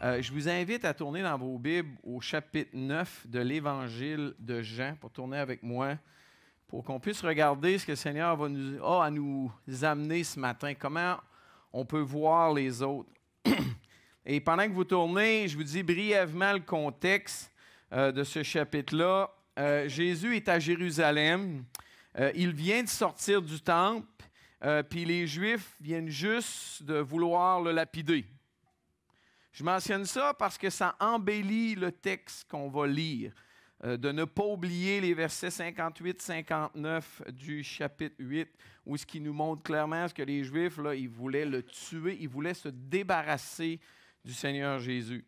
Je vous invite à tourner dans vos Bibles au chapitre 9 de l'Évangile de Jean, pour tourner avec moi, pour qu'on puisse regarder ce que le Seigneur a à nous amener ce matin, comment on peut voir les autres. Et pendant que vous tournez, je vous dis brièvement le contexte de ce chapitre-là. Jésus est à Jérusalem. Il vient de sortir du temple, puis les Juifs viennent juste de vouloir le lapider. Je mentionne ça parce que ça embellit le texte qu'on va lire, de ne pas oublier les versets 58-59 du chapitre 8, où ce qui nous montre clairement ce que les Juifs, là, ils voulaient le tuer, ils voulaient se débarrasser du Seigneur Jésus.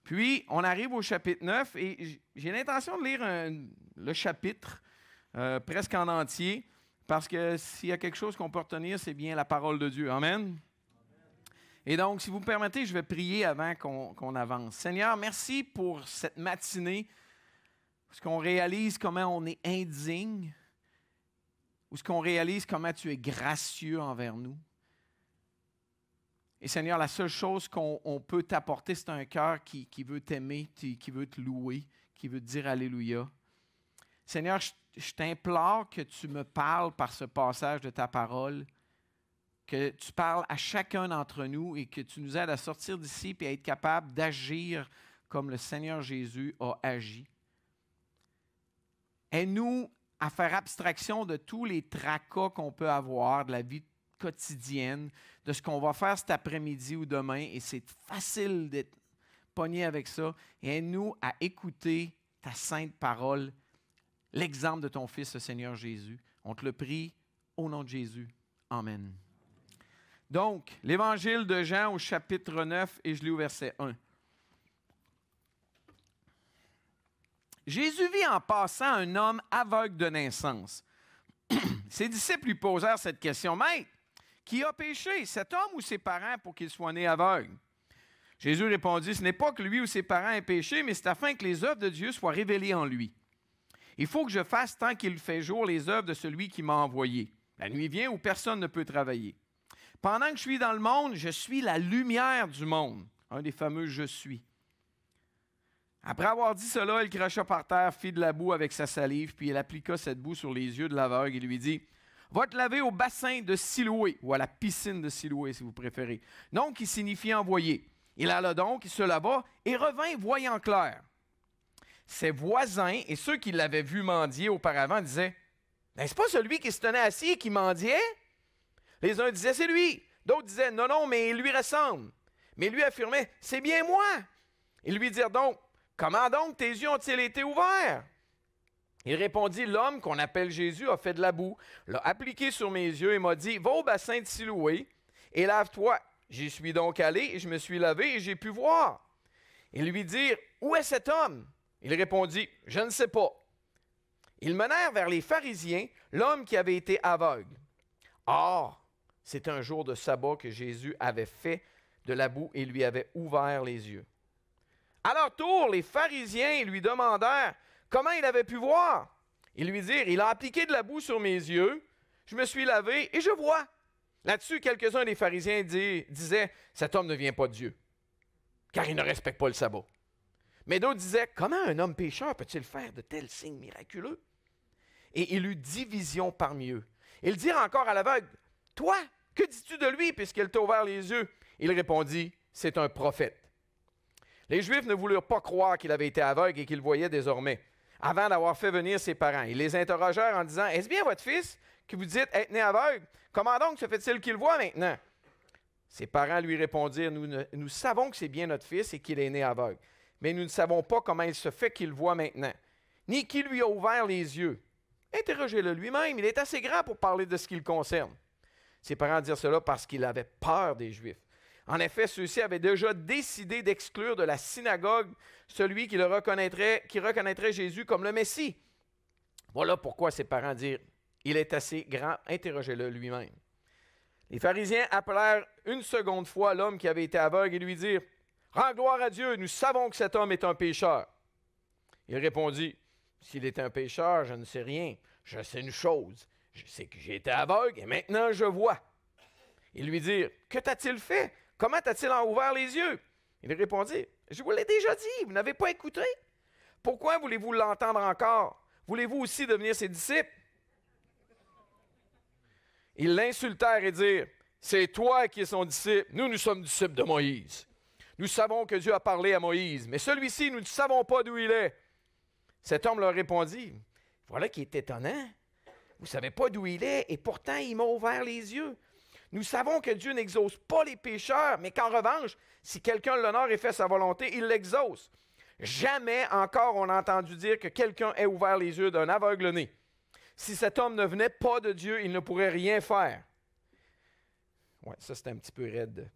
Puis, on arrive au chapitre 9 et j'ai l'intention de lire le chapitre presque en entier, parce que s'il y a quelque chose qu'on peut retenir, c'est bien la parole de Dieu. Amen. Et donc, si vous me permettez, je vais prier avant qu'on avance. Seigneur, merci pour cette matinée, parce qu'on réalise comment on est indigne, ou ce qu'on réalise comment tu es gracieux envers nous. Et Seigneur, la seule chose qu'on peut t'apporter, c'est un cœur qui veut t'aimer, qui veut te louer, qui veut te dire Alléluia. Seigneur, je t'implore que tu me parles par ce passage de ta parole, que tu parles à chacun d'entre nous et que tu nous aides à sortir d'ici et à être capable d'agir comme le Seigneur Jésus a agi. Aide-nous à faire abstraction de tous les tracas qu'on peut avoir de la vie quotidienne, de ce qu'on va faire cet après-midi ou demain, et c'est facile d'être pogné avec ça. Et aide-nous à écouter ta sainte parole, l'exemple de ton Fils, le Seigneur Jésus. On te le prie au nom de Jésus. Amen. Donc, l'Évangile de Jean au chapitre 9, et je lis au verset 1. Jésus vit en passant un homme aveugle de naissance. Ses disciples lui posèrent cette question. « Maître, qui a péché, cet homme ou ses parents, pour qu'il soit né aveugle? » Jésus répondit, « Ce n'est pas que lui ou ses parents aient péché, mais c'est afin que les œuvres de Dieu soient révélées en lui. Il faut que je fasse tant qu'il fait jour les œuvres de celui qui m'a envoyé. La nuit vient où personne ne peut travailler. Pendant que je suis dans le monde, je suis la lumière du monde. » Un des fameux « je suis ». Après avoir dit cela, il cracha par terre, fit de la boue avec sa salive, puis il appliqua cette boue sur les yeux de l'aveugle et lui dit, « Va te laver au bassin de Siloé, ou à la piscine de Siloé, si vous préférez. » Donc, qui signifie envoyer. Il alla donc, il se lava et revint voyant clair. Ses voisins et ceux qui l'avaient vu mendier auparavant disaient, « N'est-ce pas celui qui se tenait assis et qui mendiait? » Les uns disaient, « C'est lui. » D'autres disaient, « Non, non, mais il lui ressemble. » Mais lui affirmait, « C'est bien moi. » Ils lui dirent donc, « Comment donc tes yeux ont-ils été ouverts? » Il répondit, « L'homme qu'on appelle Jésus a fait de la boue, l'a appliqué sur mes yeux et m'a dit, « Va au bassin de Siloé et lave-toi. » J'y suis donc allé et je me suis lavé et j'ai pu voir. Ils lui dirent, « Où est cet homme? » Il répondit, « Je ne sais pas. » Ils menèrent vers les pharisiens l'homme qui avait été aveugle. Or, c'est un jour de sabbat que Jésus avait fait de la boue et lui avait ouvert les yeux. À leur tour, les pharisiens lui demandèrent comment il avait pu voir. Ils lui dirent, « Il a appliqué de la boue sur mes yeux, je me suis lavé et je vois. » Là-dessus, quelques-uns des pharisiens disaient, « Cet homme ne vient pas de Dieu, car il ne respecte pas le sabbat. » Mais d'autres disaient, « Comment un homme pécheur peut-il faire de tels signes miraculeux? » Et il eut division parmi eux. Ils dirent encore à l'aveugle, « Toi, que dis-tu de lui puisqu'il t'a ouvert les yeux? » Il répondit, « C'est un prophète. » Les Juifs ne voulurent pas croire qu'il avait été aveugle et qu'il voyait désormais, avant d'avoir fait venir ses parents. Ils les interrogèrent en disant, « Est-ce bien votre fils que vous dites être né aveugle? Comment donc se fait-il qu'il voit maintenant? » Ses parents lui répondirent, « Nous savons que c'est bien notre fils et qu'il est né aveugle, mais nous ne savons pas comment il se fait qu'il voit maintenant, ni qui lui a ouvert les yeux. Interrogez-le lui-même, il est assez grand pour parler de ce qui le concerne. » Ses parents dirent cela parce qu'ils avaient peur des Juifs. En effet, ceux-ci avaient déjà décidé d'exclure de la synagogue celui qui reconnaîtrait Jésus comme le Messie. Voilà pourquoi ses parents dirent, « Il est assez grand, interrogez-le lui-même. » Les pharisiens appelèrent une seconde fois l'homme qui avait été aveugle et lui dirent, « Rends gloire à Dieu, nous savons que cet homme est un pécheur. » Il répondit, « S'il est un pécheur, je ne sais rien. Je sais une chose, je sais que j'ai été aveugle et maintenant je vois. » Ils lui dirent, « Que t'a-t-il fait? Comment t'a-t-il ouvert les yeux? » Il répondit, je vous l'ai déjà dit, vous n'avez pas écouté. Pourquoi voulez-vous l'entendre encore? Voulez-vous aussi devenir ses disciples? Ils l'insultèrent et dirent, c'est toi qui es son disciple. Nous sommes disciples de Moïse. Nous savons que Dieu a parlé à Moïse, mais celui-ci, nous ne savons pas d'où il est. Cet homme leur répondit, voilà qui est étonnant. Vous ne savez pas d'où il est, et pourtant il m'a ouvert les yeux. Nous savons que Dieu n'exauce pas les pécheurs, mais qu'en revanche, si quelqu'un l'honore et fait sa volonté, il l'exauce. Jamais encore on a entendu dire que quelqu'un ait ouvert les yeux d'un aveugle-né. Si cet homme ne venait pas de Dieu, il ne pourrait rien faire. Ouais, ça c'était un petit peu raide.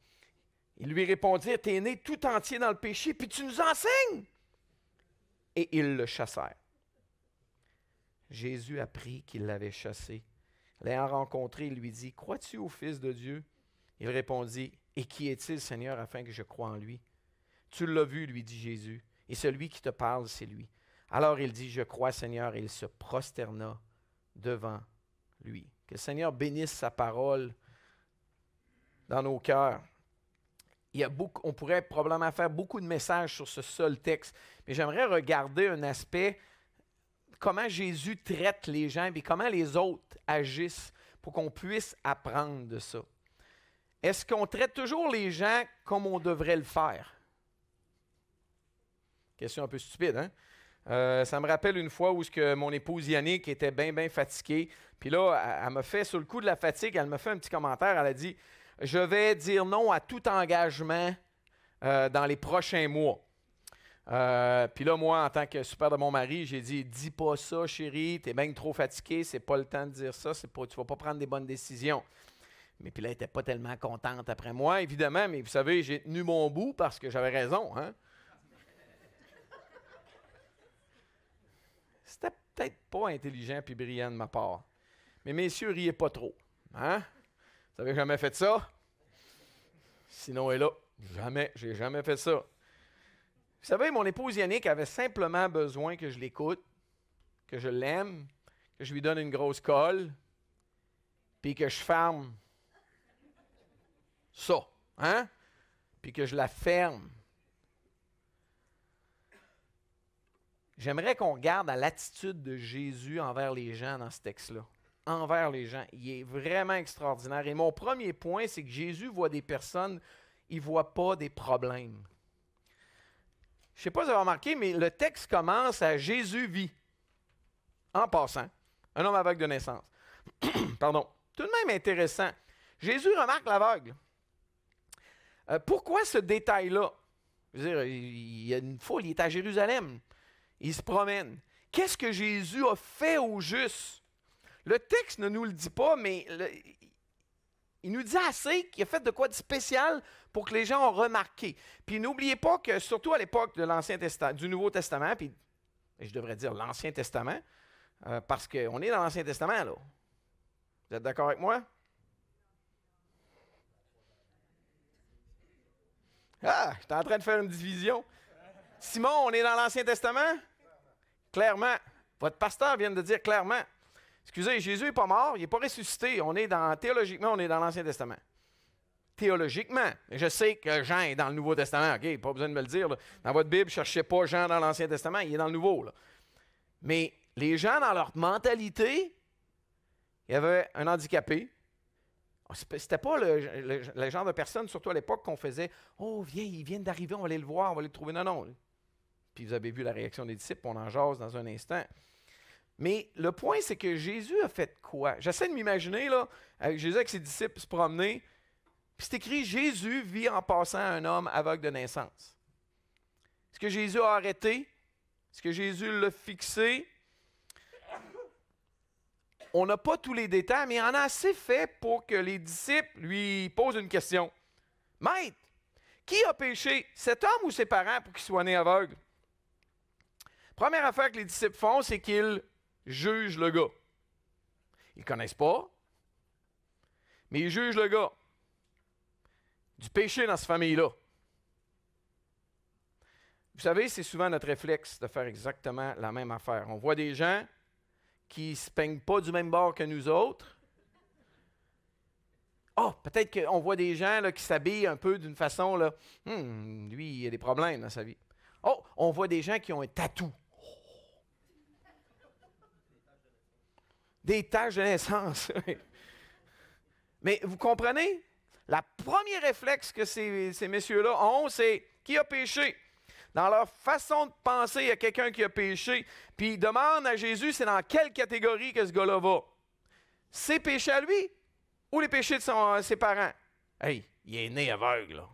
Ils lui répondirent, t'es né tout entier dans le péché, puis tu nous enseignes. Et ils le chassèrent. Jésus apprit qu'il l'avait chassé. L'ayant rencontré, il lui dit, crois-tu au Fils de Dieu? Il répondit, et qui est-il, Seigneur, afin que je croie en lui? Tu l'as vu, lui dit Jésus, et celui qui te parle, c'est lui. Alors il dit, je crois, Seigneur, et il se prosterna devant lui. Que le Seigneur bénisse sa parole dans nos cœurs. On pourrait probablement faire beaucoup de messages sur ce seul texte, mais j'aimerais regarder un aspect, comment Jésus traite les gens et comment les autres agissent pour qu'on puisse apprendre de ça. Est-ce qu'on traite toujours les gens comme on devrait le faire? Question un peu stupide, hein? Ça me rappelle une fois où mon épouse Yannick était bien fatiguée. Puis là, elle m'a fait, sur le coup de la fatigue, elle m'a fait un petit commentaire. Elle a dit, je vais dire non à tout engagement dans les prochains mois. Puis là, moi, en tant que super de mon mari, j'ai dit, dis pas ça, chérie, t'es bien trop fatigué, c'est pas le temps de dire ça, tu vas pas prendre des bonnes décisions. Mais puis là, elle n'était pas tellement contente après moi, évidemment, mais vous savez, j'ai tenu mon bout parce que j'avais raison, hein? C'était peut-être pas intelligent puis brillant de ma part. Mais messieurs, riez pas trop. Hein? Vous avez jamais fait ça? Sinon, elle est là. Jamais, j'ai jamais fait ça. Vous savez, mon épouse Yannick avait simplement besoin que je l'écoute, que je l'aime, que je lui donne une grosse colle, puis que je ferme ça, hein? Puis que je la ferme. J'aimerais qu'on regarde à l'attitude de Jésus envers les gens dans ce texte-là. Envers les gens. Il est vraiment extraordinaire. Et mon premier point, c'est que Jésus voit des personnes, il ne voit pas des problèmes. Je ne sais pas si vous avez remarqué, mais le texte commence à Jésus vit. En passant. Un homme aveugle de naissance. Pardon. Tout de même intéressant. Jésus remarque l'aveugle. Pourquoi ce détail-là? Je veux dire, il y a une foule, il est à Jérusalem. Il se promène. Qu'est-ce que Jésus a fait au juste? Le texte ne nous le dit pas, mais il nous dit assez qu'il a fait de quoi de spécial pour que les gens ont remarqué. Puis n'oubliez pas que, surtout à l'époque de l'Ancien Testament, du Nouveau Testament, puis je devrais dire l'Ancien Testament, parce qu'on est dans l'Ancien Testament, là. Vous êtes d'accord avec moi? Ah, je suis en train de faire une division. Simon, on est dans l'Ancien Testament? Clairement. Votre pasteur vient de dire clairement. Excusez, Jésus n'est pas mort, il n'est pas ressuscité. Théologiquement, on est dans l'Ancien Testament. Théologiquement. Je sais que Jean est dans le Nouveau Testament. OK, pas besoin de me le dire. Là. Dans votre Bible, ne cherchez pas Jean dans l'Ancien Testament, il est dans le Nouveau. Là. Mais les gens, dans leur mentalité, il y avait un handicapé. C'était pas le genre de personne, surtout à l'époque, qu'on faisait « Oh, viens, ils viennent d'arriver, on va aller le voir, on va aller le trouver. » Non. Puis vous avez vu la réaction des disciples, on en jase dans un instant. Mais le point, c'est que Jésus a fait quoi? J'essaie de m'imaginer, là, avec Jésus avec ses disciples se promener, puis c'est écrit « Jésus vit en passant un homme aveugle de naissance. » Est-ce que Jésus a arrêté? Est-ce que Jésus l'a fixé? On n'a pas tous les détails, mais il en a assez fait pour que les disciples lui posent une question. « Maître, qui a péché, cet homme ou ses parents pour qu'il soit né aveugle? » Première affaire que les disciples font, c'est qu'ils jugent le gars. Ils ne connaissent pas, mais ils jugent le gars. Du péché dans cette famille-là. Vous savez, c'est souvent notre réflexe de faire exactement la même affaire. On voit des gens qui ne se peignent pas du même bord que nous autres. Oh, peut-être qu'on voit des gens là, qui s'habillent un peu d'une façon, là, lui, il a des problèmes dans sa vie. Oh, on voit des gens qui ont un tatou. Des taches de naissance. Mais vous comprenez? Le premier réflexe que ces messieurs-là ont, c'est qui a péché? Dans leur façon de penser, il y a quelqu'un qui a péché. Puis ils demandent à Jésus, c'est dans quelle catégorie que ce gars-là va? Ses péchés à lui ou les péchés de ses parents? Hey, il est né aveugle, là.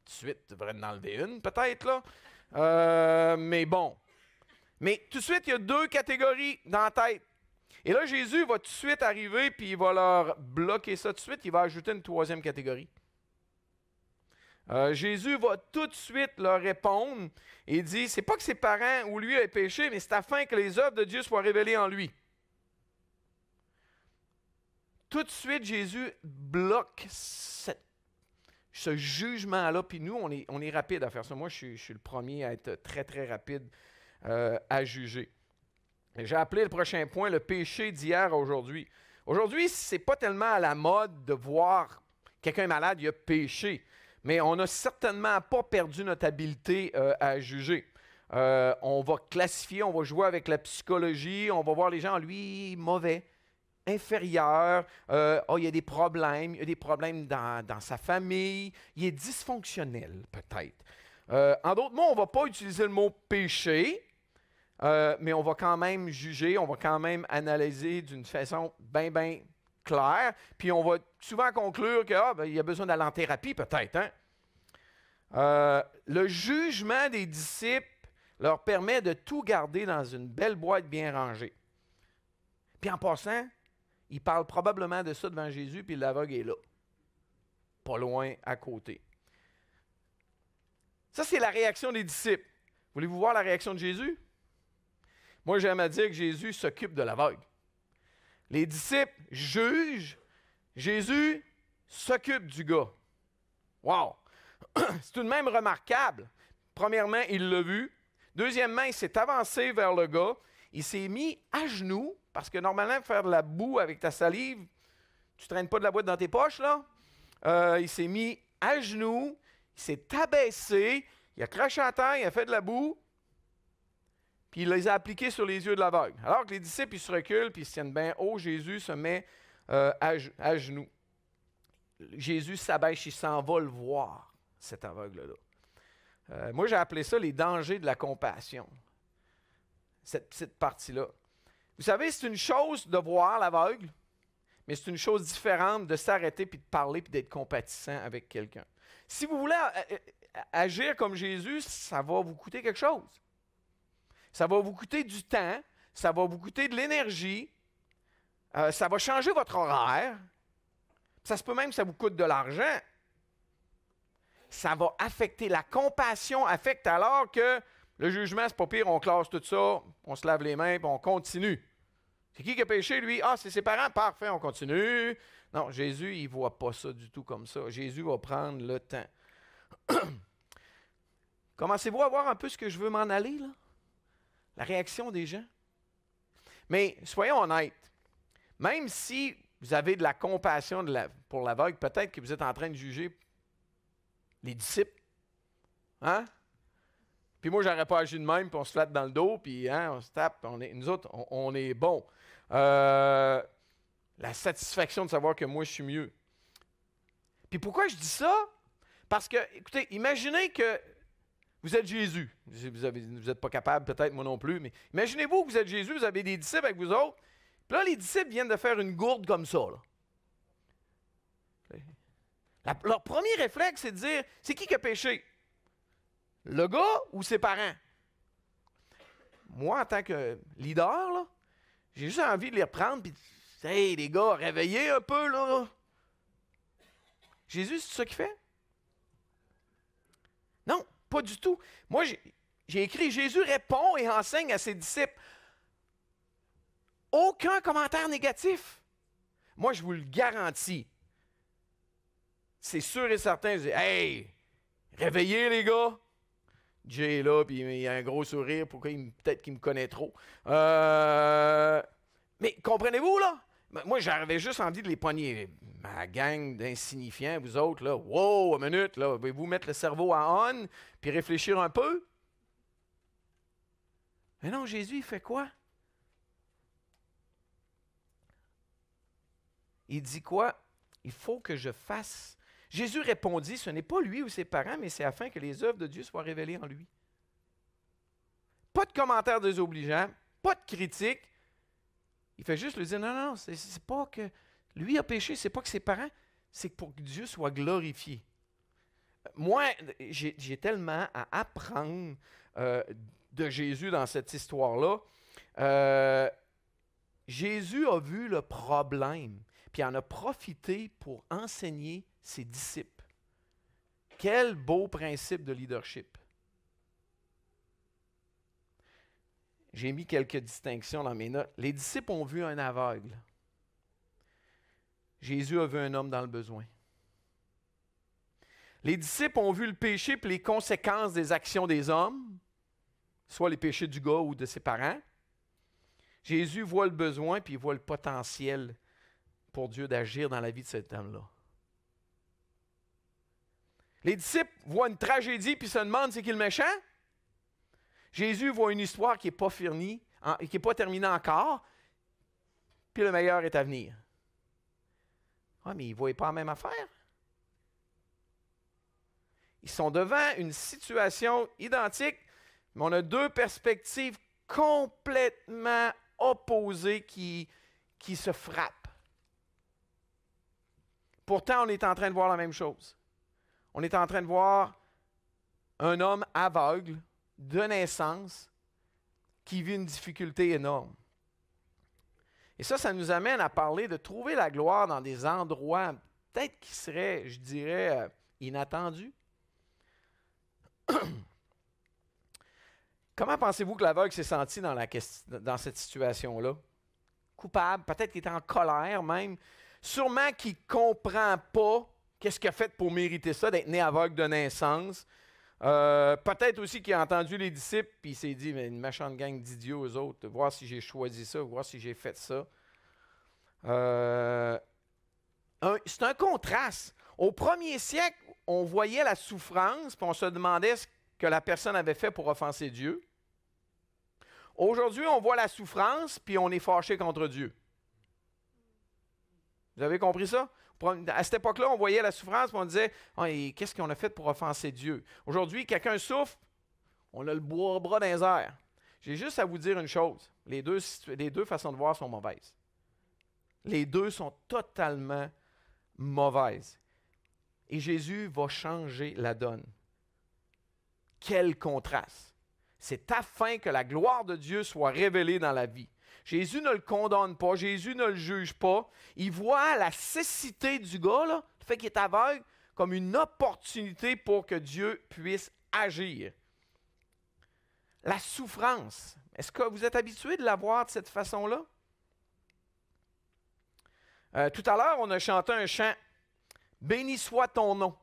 Tout de suite, tu devrais en enlever une, peut-être, là. Mais bon. Mais tout de suite, il y a deux catégories dans la tête. Et là, Jésus va tout de suite arriver, puis il va leur bloquer ça tout de suite. Il va ajouter une troisième catégorie. Jésus va tout de suite leur répondre et dit, c'est pas que ses parents ou lui a péché, mais c'est afin que les œuvres de Dieu soient révélées en lui. Tout de suite, Jésus bloque ce jugement-là, puis nous, on est rapide à faire ça. Moi, je suis le premier à être très, très rapide à juger. J'ai appelé le prochain point le péché d'hier à aujourd'hui. Aujourd'hui, ce n'est pas tellement à la mode de voir quelqu'un malade, il a péché. Mais on n'a certainement pas perdu notre habileté à juger. On va classifier, on va jouer avec la psychologie, on va voir les gens, lui, mauvais, inférieur, il y a des problèmes, il y a des problèmes dans sa famille, il est dysfonctionnel peut-être. En d'autres mots, on ne va pas utiliser le mot péché, mais on va quand même juger, on va quand même analyser d'une façon bien claire, puis on va souvent conclure qu'il y a besoin d'aller en thérapie peut-être. Hein? Le jugement des disciples leur permet de tout garder dans une belle boîte bien rangée. Puis en passant, ils parlent probablement de ça devant Jésus, puis l'aveugle est là, pas loin à côté. Ça, c'est la réaction des disciples. Voulez-vous voir la réaction de Jésus? Moi, j'aime à dire que Jésus s'occupe de l'aveugle. Les disciples jugent, Jésus s'occupe du gars. Wow! C'est tout de même remarquable. Premièrement, il l'a vu. Deuxièmement, il s'est avancé vers le gars. Il s'est mis à genoux, parce que normalement, faire de la boue avec ta salive, tu ne traînes pas de la boîte dans tes poches, là. Il s'est mis à genoux, il s'est abaissé, il a craché à terre, il a fait de la boue, puis il les a appliqués sur les yeux de l'aveugle. Alors que les disciples, ils se reculent, puis ils se tiennent bien haut, Jésus se met à genoux. Jésus s'abaisse, il s'en va le voir, cet aveugle-là. Moi, j'ai appelé ça les dangers de la compassion, cette petite partie-là. Vous savez, c'est une chose de voir l'aveugle, mais c'est une chose différente de s'arrêter, puis de parler, puis d'être compatissant avec quelqu'un. Si vous voulez agir comme Jésus, ça va vous coûter quelque chose. Ça va vous coûter du temps, ça va vous coûter de l'énergie, ça va changer votre horaire, ça se peut même que ça vous coûte de l'argent. Ça va affecter, la compassion affecte alors que le jugement, c'est pas pire, on classe tout ça, on se lave les mains, puis on continue. C'est qui a péché, lui? Ah, c'est ses parents, parfait, on continue. Non, Jésus, il ne voit pas ça du tout comme ça. Jésus va prendre le temps. Commencez-vous à voir un peu ce que je veux m'en aller, là? La réaction des gens. Mais soyons honnêtes, même si vous avez de la compassion pour l'aveugle, peut-être que vous êtes en train de juger les disciples. Hein? Puis moi, j'aurais pas agi de même, puis on se flatte dans le dos, puis hein, on se tape, nous autres, on est bons. La satisfaction de savoir que moi, je suis mieux. Puis pourquoi je dis ça? Parce que, écoutez, imaginez que vous êtes Jésus. Vous n'êtes pas capable, peut-être moi non plus, mais imaginez-vous que vous êtes Jésus, vous avez des disciples avec vous autres, puis là, les disciples viennent de faire une gourde comme ça, là. Leur premier réflexe, c'est de dire, c'est qui a péché? Le gars ou ses parents? Moi, en tant que leader, là, j'ai juste envie de les reprendre et de dire, hey, les gars, réveillez un peu, là. Jésus, c'est ça qu'il fait? Non, pas du tout. Moi, j'ai écrit, Jésus répond et enseigne à ses disciples. Aucun commentaire négatif. Moi, je vous le garantis. C'est sûr et certain, je dis, hey, réveillez les gars. Jay est là, puis il a un gros sourire, peut-être qu'il me connaît trop. Mais comprenez-vous, là? Moi, j'avais juste envie de les pogner. Ma gang d'insignifiants, vous autres, là, wow, une minute, là, pouvez-vous mettre le cerveau en on, puis réfléchir un peu? Mais non, Jésus, il fait quoi? Il dit quoi? Il faut que je fasse. Jésus répondit, ce n'est pas lui ou ses parents, mais c'est afin que les œuvres de Dieu soient révélées en lui. Pas de commentaires désobligeants, pas de critique. Il fait juste lui dire, non, non, c'est pas que lui a péché, c'est pas que ses parents, c'est pour que Dieu soit glorifié. Moi, j'ai tellement à apprendre de Jésus dans cette histoire-là. Jésus a vu le problème, puis en a profité pour enseigner ses disciples. Quel beau principe de leadership. J'ai mis quelques distinctions dans mes notes. Les disciples ont vu un aveugle. Jésus a vu un homme dans le besoin. Les disciples ont vu le péché et les conséquences des actions des hommes, soit les péchés du gars ou de ses parents. Jésus voit le besoin puis il voit le potentiel pour Dieu d'agir dans la vie de cet homme-là. Les disciples voient une tragédie puis se demandent c'est qui le méchant. Jésus voit une histoire qui n'est pas finie, qui n'est pas terminée encore, puis le meilleur est à venir. Ah, mais ils ne voient pas la même affaire. Ils sont devant une situation identique, mais on a deux perspectives complètement opposées qui se frappent. Pourtant, on est en train de voir la même chose. On est en train de voir un homme aveugle de naissance qui vit une difficulté énorme. Et ça nous amène à parler de trouver la gloire dans des endroits peut-être qui seraient, je dirais, inattendus. Comment pensez-vous que l'aveugle s'est senti dans cette situation-là? Coupable, peut-être qu'il était en colère même. Sûrement qu'il ne comprend pas qu'est-ce qu'il a fait pour mériter ça, d'être né aveugle de naissance. Peut-être aussi qu'il a entendu les disciples, puis il s'est dit, mais une méchante gang d'idiots, eux autres, voir si j'ai choisi ça, voir si j'ai fait ça. C'est un contraste. Au premier siècle, on voyait la souffrance, puis on se demandait ce que la personne avait fait pour offenser Dieu. Aujourd'hui, on voit la souffrance, puis on est fâché contre Dieu. Vous avez compris ça? À cette époque-là, on voyait la souffrance, puis on disait, oh, qu'est-ce qu'on a fait pour offenser Dieu? Aujourd'hui, quelqu'un souffre, on a le bras dans les airs. J'ai juste à vous dire une chose, les deux façons de voir sont mauvaises. Les deux sont totalement mauvaises. Et Jésus va changer la donne. Quel contraste! C'est afin que la gloire de Dieu soit révélée dans la vie. Jésus ne le condamne pas, Jésus ne le juge pas. Il voit la cécité du gars, là, le fait qu'il est aveugle, comme une opportunité pour que Dieu puisse agir. La souffrance, est-ce que vous êtes habitué de la voir de cette façon-là? Tout à l'heure, on a chanté un chant « Béni soit ton nom ».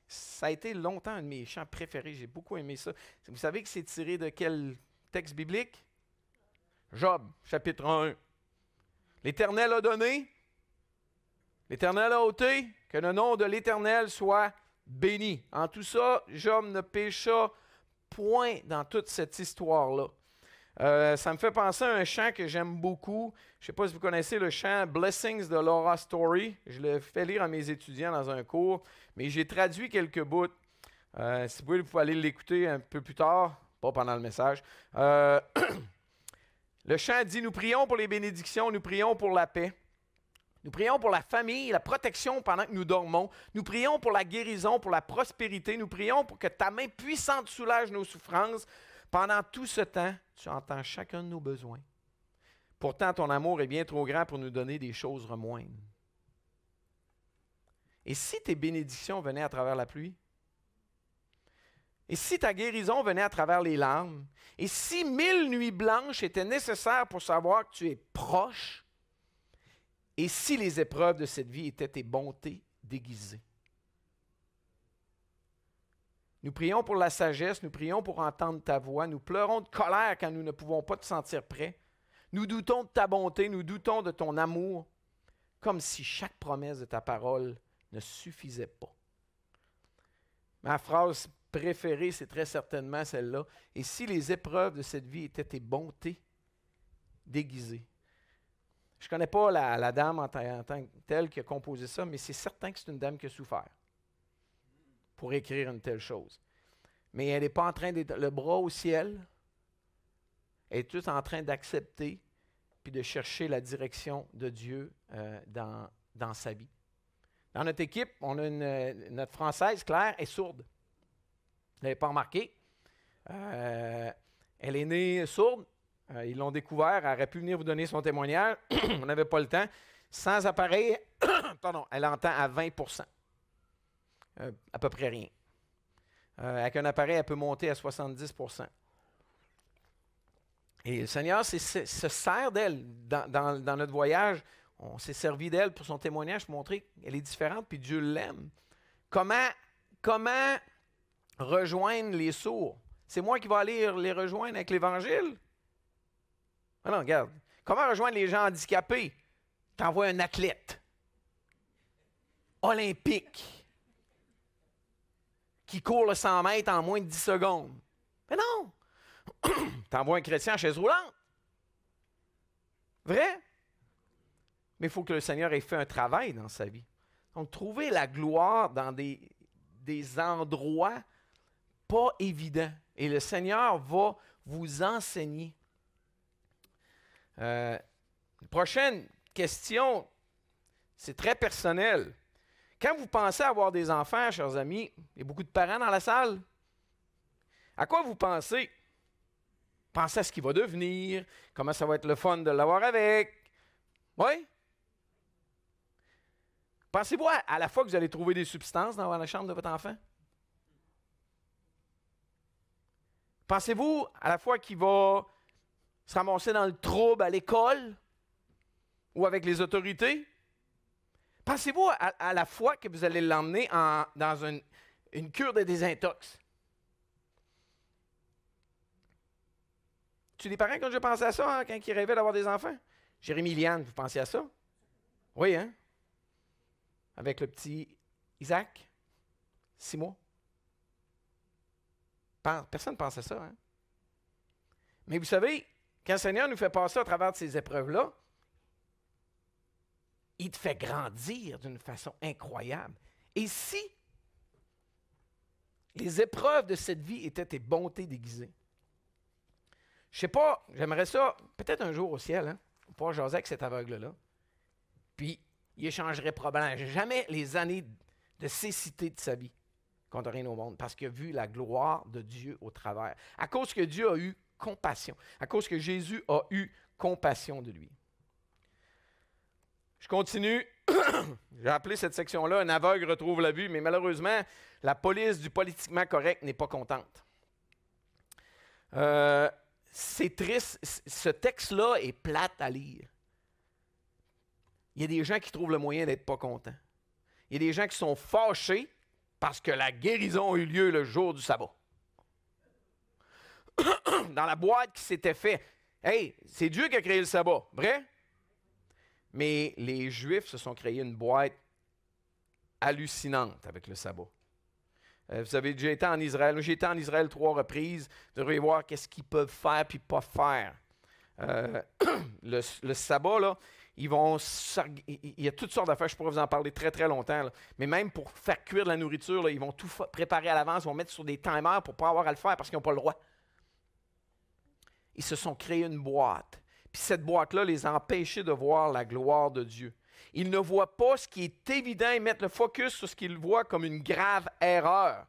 Ça a été longtemps un de mes chants préférés, j'ai beaucoup aimé ça. Vous savez que c'est tiré de quel texte biblique? Job, chapitre 1. L'Éternel a donné, l'Éternel a ôté, que le nom de l'Éternel soit béni. En tout ça, Job ne pécha point dans toute cette histoire-là. Ça me fait penser à un chant que j'aime beaucoup. Je ne sais pas si vous connaissez le chant « Blessings » de Laura Story. Je le fais lire à mes étudiants dans un cours, mais j'ai traduit quelques bouts. Si vous pouvez aller l'écouter un peu plus tard, pas pendant le message. Le chant dit « Nous prions pour les bénédictions, nous prions pour la paix. Nous prions pour la famille, la protection pendant que nous dormons. Nous prions pour la guérison, pour la prospérité. Nous prions pour que ta main puissante soulage nos souffrances. Pendant tout ce temps, tu entends chacun de nos besoins. Pourtant, ton amour est bien trop grand pour nous donner des choses moindres. » Et si tes bénédictions venaient à travers la pluie? Et si ta guérison venait à travers les larmes? Et si 1000 nuits blanches étaient nécessaires pour savoir que tu es proche? Et si les épreuves de cette vie étaient tes bontés déguisées? Nous prions pour la sagesse, nous prions pour entendre ta voix, nous pleurons de colère quand nous ne pouvons pas te sentir prêt. Nous doutons de ta bonté, nous doutons de ton amour. comme si chaque promesse de ta parole ne suffisait pas. Ma phrase préférée, c'est très certainement celle-là. Et si les épreuves de cette vie étaient tes bontés déguisées? Je ne connais pas la dame en tant que telle qui a composé ça, mais c'est certain que c'est une dame qui a souffert pour écrire une telle chose. Mais elle n'est pas en train d'être le bras au ciel. Elle est toute en train d'accepter puis de chercher la direction de Dieu dans sa vie. Dans notre équipe, on a notre Française, Claire, est sourde. Vous n'avez pas remarqué. Elle est née sourde. Ils l'ont découvert. Elle aurait pu venir vous donner son témoignage. On n'avait pas le temps. Sans appareil, pardon, elle entend à 20%. À peu près rien. Avec un appareil, elle peut monter à 70%. Et le Seigneur se sert d'elle. Dans notre voyage, on s'est servi d'elle pour son témoignage, pour montrer qu'elle est différente, puis Dieu l'aime. Comment rejoindre les sourds? C'est moi qui vais aller les rejoindre avec l'Évangile? Ah non, regarde. Comment rejoindre les gens handicapés? T'envoies un athlète olympique qui court le 100 mètres en moins de 10 secondes. Mais non! T'envoies un chrétien en chaise roulante. Vrai? Mais il faut que le Seigneur ait fait un travail dans sa vie. Donc, trouver la gloire dans des endroits pas évidents. Et le Seigneur va vous enseigner. Prochaine question, c'est très personnel. Quand vous pensez avoir des enfants, chers amis, il y a beaucoup de parents dans la salle. À quoi vous pensez? Pensez à ce qu'il va devenir, comment ça va être le fun de l'avoir avec. Oui? Pensez-vous à la fois que vous allez trouver des substances dans la chambre de votre enfant? Pensez-vous à la fois qu'il va se ramasser dans le trouble à l'école ou avec les autorités? Pensez-vous à la fois que vous allez l'emmener dans une cure de désintox? Tu es des parents qui ont déjà pensé à ça quand ils rêvaient d'avoir des enfants? Jérémy Liane, vous pensez à ça? Oui, hein? Avec le petit Isaac, 6 mois. Personne ne pense à ça, hein? Mais vous savez, quand le Seigneur nous fait passer à travers de ces épreuves-là, il te fait grandir d'une façon incroyable. Et si les épreuves de cette vie étaient tes bontés déguisées? Je sais pas, j'aimerais ça, peut-être un jour au ciel, hein, pour pouvoir jaser avec cet aveugle-là. Puis, il échangerait probablement jamais les années de cécité de sa vie contre rien au monde, parce qu'il a vu la gloire de Dieu au travers. À cause que Dieu a eu compassion, à cause que Jésus a eu compassion de lui. Je continue. J'ai appelé cette section-là « Un aveugle retrouve la vue », mais malheureusement, la police du politiquement correct n'est pas contente. C'est triste. Ce texte-là est plate à lire. Il y a des gens qui trouvent le moyen d'être pas contents. Il y a des gens qui sont fâchés parce que la guérison a eu lieu le jour du sabbat. Dans la boîte qui s'était fait. Hey, c'est Dieu qui a créé le sabbat, vrai? Mais les Juifs se sont créés une boîte hallucinante avec le sabbat. Vous avez déjà été en Israël. J'ai été en Israël 3 reprises. Vous devriez voir qu'est-ce qu'ils peuvent faire puis pas faire. Le sabbat, là, il y a toutes sortes d'affaires. Je pourrais vous en parler très, très longtemps. Là. Mais même pour faire cuire de la nourriture, là, ils vont tout préparer à l'avance. Ils vont mettre sur des timers pour ne pas avoir à le faire parce qu'ils n'ont pas le droit. Ils se sont créés une boîte. Puis cette boîte-là les a empêchés de voir la gloire de Dieu. Ils ne voient pas ce qui est évident. Ils mettent le focus sur ce qu'ils voient comme une grave erreur.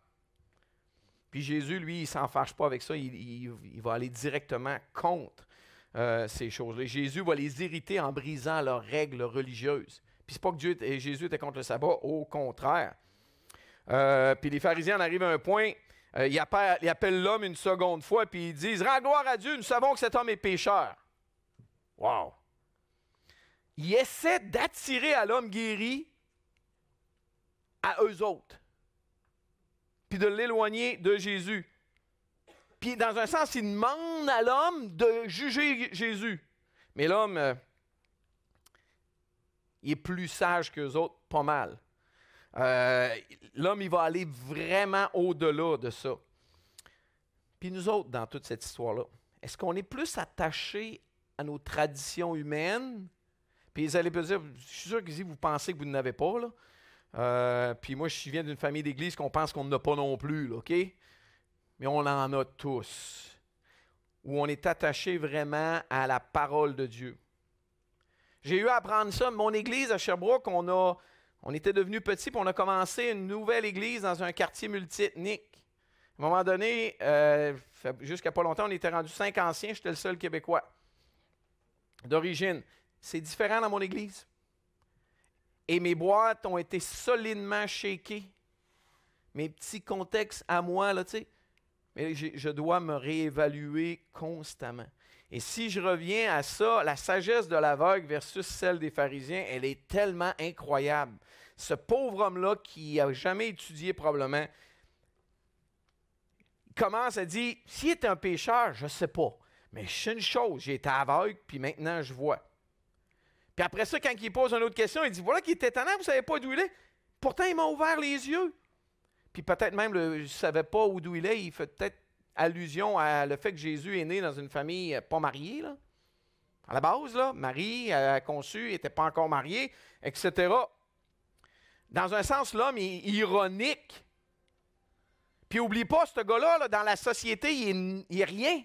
Puis Jésus, lui, il ne s'en fâche pas avec ça. Il va aller directement contre ces choses-là. Jésus va les irriter en brisant leurs règles religieuses. Puis c'est pas que Jésus était contre le sabbat, au contraire. Puis les pharisiens en arrivent à un point, ils appellent l'homme une seconde fois, puis ils disent « Rends gloire à Dieu, nous savons que cet homme est pécheur. » Wow! Ils essaient d'attirer à l'homme guéri à eux autres, puis de l'éloigner de Jésus. Puis, dans un sens, ils demandent à l'homme de juger Jésus. Mais l'homme, Il est plus sage qu'eux autres, pas mal. L'homme, il va aller vraiment au-delà de ça. Puis nous autres, dans toute cette histoire-là, est-ce qu'on est plus attachés à nos traditions humaines? Puis ils allaient dire, je suis sûr que si vous pensez que vous n'en avez pas, là. Puis moi, je viens d'une famille d'église qu'on pense qu'on n'a pas non plus, là, OK? Mais on en a tous. Où on est attaché vraiment à la parole de Dieu. J'ai eu à apprendre ça. Mon église à Sherbrooke, on était devenu petit, puis on a commencé une nouvelle église dans un quartier multiethnique. À un moment donné, jusqu'à pas longtemps, on était rendu 5 anciens, j'étais le seul Québécois d'origine. C'est différent dans mon église. Et mes boîtes ont été solidement shakées. Mes petits contextes à moi, là, tu sais. Mais je dois me réévaluer constamment. Et si je reviens à ça, la sagesse de l'aveugle versus celle des pharisiens, elle est tellement incroyable. Ce pauvre homme-là qui n'a jamais étudié probablement, il commence à dire, s'il est un pécheur, je ne sais pas. Mais je sais une chose, j'ai été aveugle, puis maintenant je vois. Puis après ça, quand il pose une autre question, il dit, voilà qui est étonnant, vous ne savez pas d'où il est. Pourtant, il m'a ouvert les yeux. Puis peut-être même, je ne savais pas d'où il est, il fait peut-être allusion à le fait que Jésus est né dans une famille pas mariée, là. À la base, là, Marie a conçu, n'était pas encore mariée, etc. Dans un sens, l'homme est ironique. Puis n'oublie pas, ce gars-là, là, dans la société, il est rien.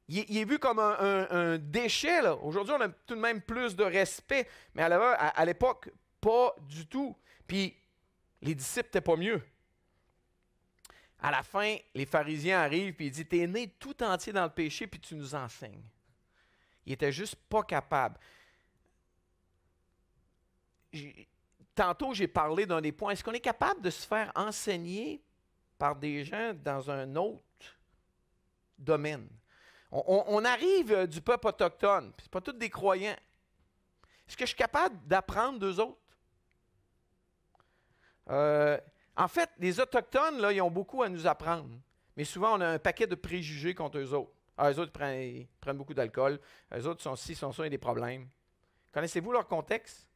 Il est vu comme un déchet, là. Aujourd'hui, on a tout de même plus de respect, mais à l'époque, pas du tout. Puis les disciples n'étaient pas mieux. À la fin, les pharisiens arrivent et ils disent, t'es né tout entier dans le péché puis tu nous enseignes. Ils n'étaient juste pas capables. Tantôt, j'ai parlé d'un des points. Est-ce qu'on est capable de se faire enseigner par des gens dans un autre domaine? On arrive du peuple autochtone, ce n'est pas tous des croyants. Est-ce que je suis capable d'apprendre d'eux autres? En fait, les Autochtones, là, ils ont beaucoup à nous apprendre. Mais souvent, on a un paquet de préjugés contre eux autres. Eux autres, ils prennent beaucoup d'alcool. Eux autres sont ci, sont ça, ils ont des problèmes. Connaissez-vous leur contexte?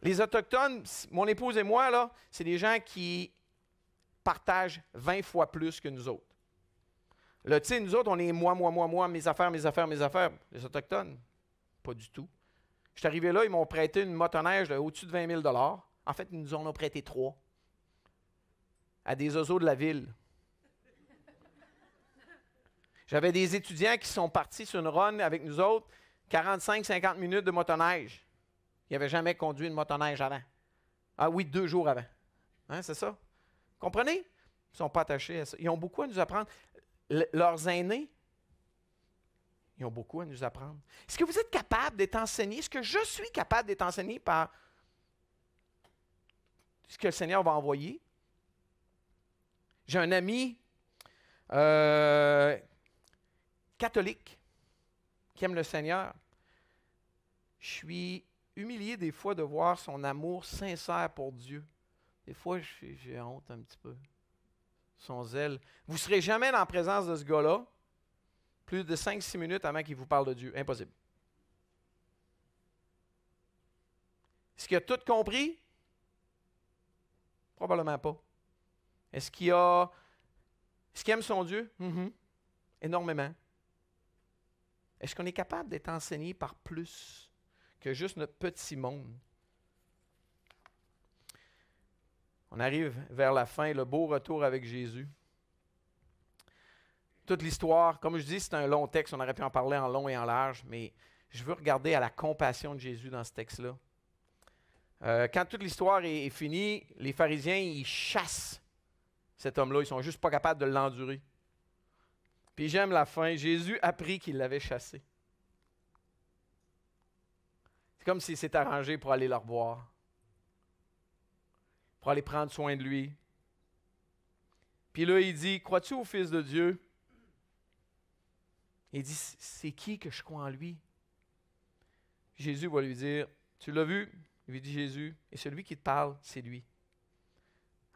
Les Autochtones, mon épouse et moi, là, c'est des gens qui partagent 20 fois plus que nous autres. Là, tu sais, nous autres, on est moi, mes affaires. Les Autochtones, pas du tout. Je suis arrivé là, ils m'ont prêté une motoneige au-dessus de 20 000 $. En fait, ils nous en ont prêté 3 à des oiseaux de la ville. J'avais des étudiants qui sont partis sur une run avec nous autres, 45-50 minutes de motoneige. Ils n'avaient jamais conduit une motoneige avant. Ah oui, 2 jours avant. Hein, c'est ça? Comprenez? Ils ne sont pas attachés à ça. Ils ont beaucoup à nous apprendre. Leurs aînés, ils ont beaucoup à nous apprendre. Est-ce que vous êtes capable d'être enseigné? Est-ce que je suis capable d'être enseigné par ce que le Seigneur va envoyer? J'ai un ami catholique qui aime le Seigneur. Je suis humilié des fois de voir son amour sincère pour Dieu. Des fois, j'ai honte un petit peu. Son zèle. Vous ne serez jamais dans la présence de ce gars-là plus de 5-6 minutes avant qu'il vous parle de Dieu. Impossible. Est-ce qu'il a tout compris? Probablement pas. Est-ce qu'il aime son Dieu? Énormément. Est-ce qu'on est capable d'être enseigné par plus que juste notre petit monde? On arrive vers la fin, le beau retour avec Jésus. Toute l'histoire, comme je dis, c'est un long texte, on aurait pu en parler en long et en large, mais je veux regarder à la compassion de Jésus dans ce texte-là. Quand toute l'histoire est finie, les pharisiens, ils chassent cet homme-là, ils ne sont juste pas capables de l'endurer. Puis j'aime la fin, Jésus apprit qu'il l'avait chassé. C'est comme s'il s'est arrangé pour aller le revoir, pour aller prendre soin de lui. Puis là, il dit, crois-tu au Fils de Dieu? Il dit, c'est qui que je crois en lui? Jésus va lui dire, tu l'as vu? Il lui dit Jésus, et celui qui te parle, c'est lui.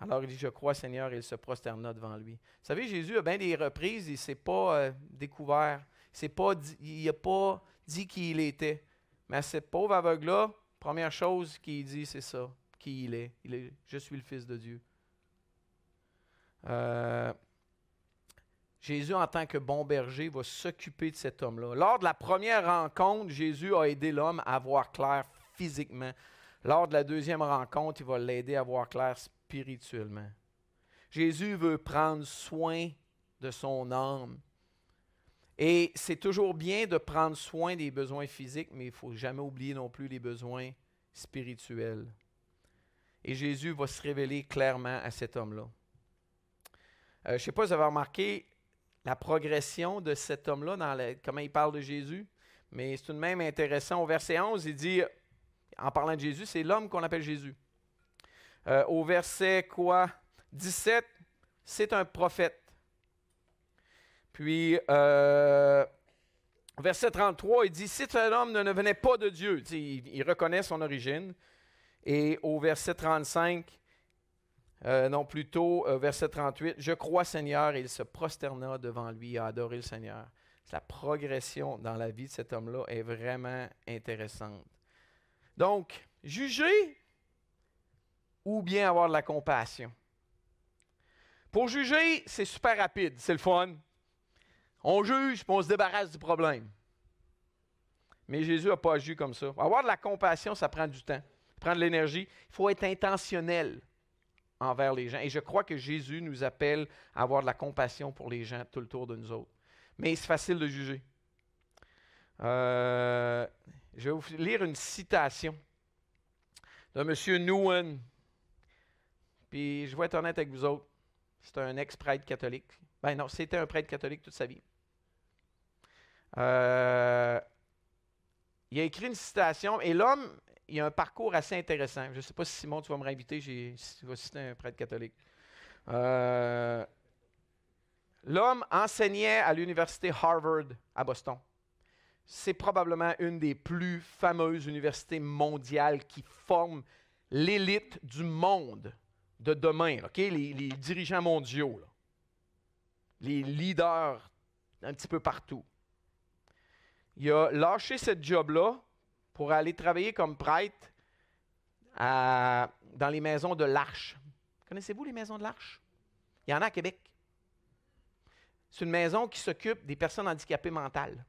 Alors il dit, je crois Seigneur, et il se prosterna devant lui. Vous savez, Jésus, à bien des reprises, il ne s'est pas découvert. Il n'a pas dit qui il était. Mais à ce pauvre aveugle-là, première chose qu'il dit, c'est ça, qui il est. Je suis le Fils de Dieu. Jésus, en tant que bon berger, va s'occuper de cet homme-là. Lors de la première rencontre, Jésus a aidé l'homme à voir clair physiquement. Lors de la deuxième rencontre, il va l'aider à voir clair spirituellement. Jésus veut prendre soin de son âme. Et c'est toujours bien de prendre soin des besoins physiques, mais il ne faut jamais oublier non plus les besoins spirituels. Et Jésus va se révéler clairement à cet homme-là. Je ne sais pas si vous avez remarqué la progression de cet homme-là, comment il parle de Jésus, mais c'est tout de même intéressant. Au verset 11, il dit, en parlant de Jésus, c'est l'homme qu'on appelle Jésus. Au verset 17, c'est un prophète. Puis, verset 33, il dit, si un homme ne venait pas de Dieu, il reconnaît son origine. Et au verset 35, verset 38, je crois Seigneur, et il se prosterna devant lui et a adoré le Seigneur. La progression dans la vie de cet homme-là est vraiment intéressante. Donc, juger ou bien avoir de la compassion. Pour juger, c'est super rapide, c'est le fun. On juge, puis on se débarrasse du problème. Mais Jésus n'a pas agi comme ça. Avoir de la compassion, ça prend du temps, ça prend de l'énergie. Il faut être intentionnel envers les gens. Et je crois que Jésus nous appelle à avoir de la compassion pour les gens tout le tour de nous autres. Mais c'est facile de juger. Je vais vous lire une citation de M. Nouwen. Puis je vais être honnête avec vous autres. C'est un ex-prêtre catholique. Ben non, c'était un prêtre catholique toute sa vie. Il a écrit une citation, et l'homme, il a un parcours assez intéressant. Je ne sais pas si Simon, tu vas me réinviter, tu vas citer un prêtre catholique. L'homme enseignait à l'université Harvard à Boston. C'est probablement une des plus fameuses universités mondiales qui forment l'élite du monde de demain, okay? Les dirigeants mondiaux, là. Les leaders un petit peu partout. Il a lâché ce job-là pour aller travailler comme prêtre dans les maisons de l'Arche. Connaissez-vous les maisons de l'Arche? Il y en a à Québec. C'est une maison qui s'occupe des personnes handicapées mentales.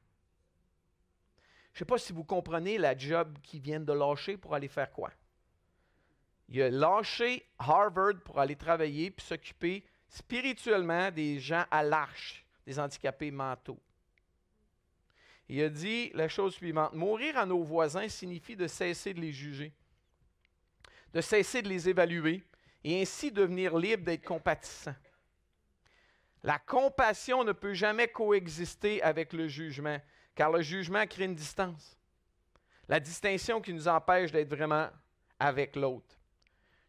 Je ne sais pas si vous comprenez la job qu'ils viennent de lâcher pour aller faire quoi. Il a lâché Harvard pour aller travailler et s'occuper spirituellement des gens à l'Arche, des handicapés mentaux. Il a dit la chose suivante: mourir à nos voisins signifie de cesser de les juger, de cesser de les évaluer et ainsi devenir libre d'être compatissant. La compassion ne peut jamais coexister avec le jugement, car le jugement crée une distance. La distinction qui nous empêche d'être vraiment avec l'autre.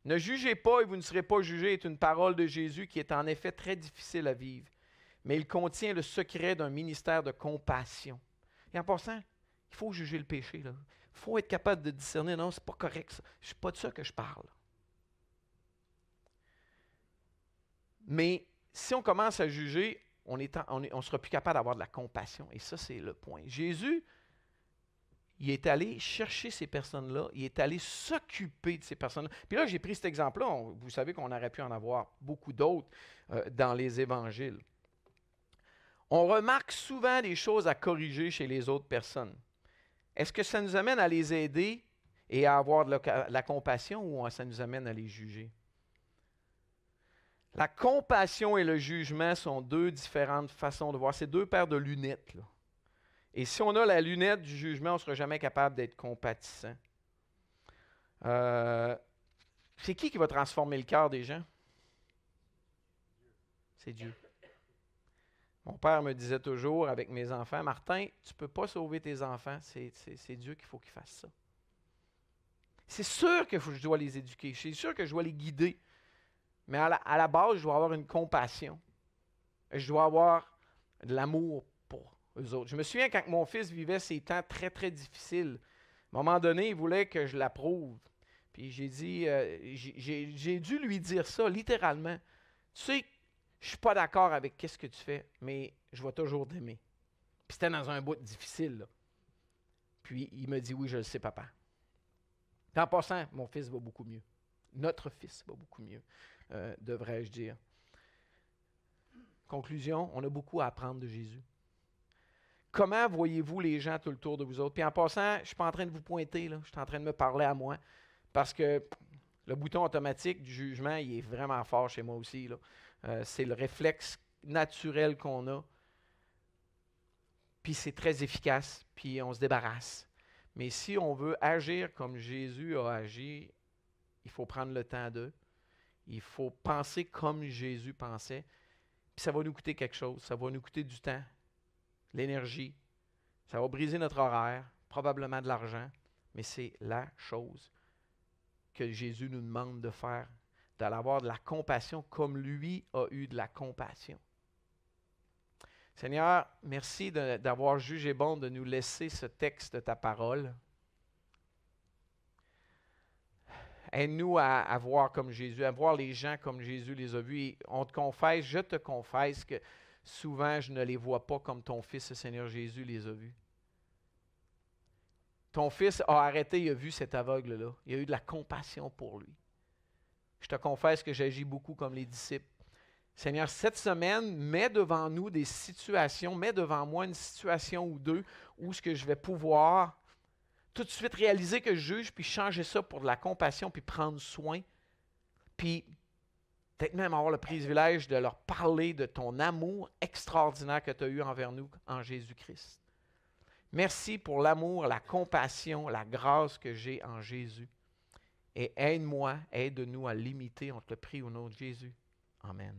Ne jugez pas et vous ne serez pas jugés est une parole de Jésus qui est en effet très difficile à vivre, mais il contient le secret d'un ministère de compassion. Et en passant, il faut juger le péché. Il faut être capable de discerner, non, c'est pas correct ça. Ce n'est pas de ça que je parle. Mais si on commence à juger, on ne sera plus capable d'avoir de la compassion. Et ça, c'est le point. Jésus, il est allé chercher ces personnes-là, il est allé s'occuper de ces personnes-là. Puis là, j'ai pris cet exemple-là. Vous savez qu'on aurait pu en avoir beaucoup d'autres dans les évangiles. On remarque souvent des choses à corriger chez les autres personnes. Est-ce que ça nous amène à les aider et à avoir de la compassion ou ça nous amène à les juger? La compassion et le jugement sont deux différentes façons de voir. C'est deux paires de lunettes, là. Et si on a la lunette du jugement, on ne sera jamais capable d'être compatissant. C'est qui va transformer le cœur des gens? C'est Dieu. Mon père me disait toujours avec mes enfants, Martin, tu ne peux pas sauver tes enfants, c'est Dieu qu'il faut qu'il fasse ça. C'est sûr que je dois les éduquer, c'est sûr que je dois les guider. Mais à la base, je dois avoir une compassion. Je dois avoir de l'amour pour eux autres. Je me souviens quand mon fils vivait ces temps très, très difficiles. À un moment donné, il voulait que je l'approuve. Puis j'ai dit, j'ai dû lui dire ça, littéralement. Tu sais, je ne suis pas d'accord avec ce que tu fais, mais je vais toujours t'aimer. Puis c'était dans un bout difficile, là. Puis il me dit, oui, je le sais, papa. Puis en passant, mon fils va beaucoup mieux. Notre fils va beaucoup mieux, devrais-je dire. Conclusion, on a beaucoup à apprendre de Jésus. Comment voyez-vous les gens tout le tour de vous autres? Puis en passant, je ne suis pas en train de vous pointer, là. Je suis en train de me parler à moi, parce que le bouton automatique du jugement, il est vraiment fort chez moi aussi, là. C'est le réflexe naturel qu'on a. Puis c'est très efficace, puis on se débarrasse. Mais si on veut agir comme Jésus a agi, il faut prendre le temps d'eux. Il faut penser comme Jésus pensait. Puis ça va nous coûter quelque chose. Ça va nous coûter du temps, l'énergie. Ça va briser notre horaire, probablement de l'argent. Mais c'est la chose que Jésus nous demande de faire, d'avoir de la compassion comme lui a eu de la compassion. Seigneur, merci d'avoir jugé bon de nous laisser ce texte de ta parole. Aide-nous à voir comme Jésus, à voir les gens comme Jésus les a vus. Et on te confesse, je te confesse que souvent je ne les vois pas comme ton Fils, le Seigneur Jésus, les a vus. Ton Fils a arrêté, il a vu cet aveugle-là. Il a eu de la compassion pour lui. Je te confesse que j'agis beaucoup comme les disciples. Seigneur, cette semaine, mets devant nous des situations, mets devant moi une situation ou deux où ce que je vais pouvoir tout de suite réaliser que je juge, puis changer ça pour de la compassion, puis prendre soin, puis peut-être même avoir le privilège de leur parler de ton amour extraordinaire que tu as eu envers nous en Jésus-Christ. Merci pour l'amour, la compassion, la grâce que j'ai en Jésus. Et aide-moi, aide-nous à l'imiter, on te le prie au nom de Jésus. Amen.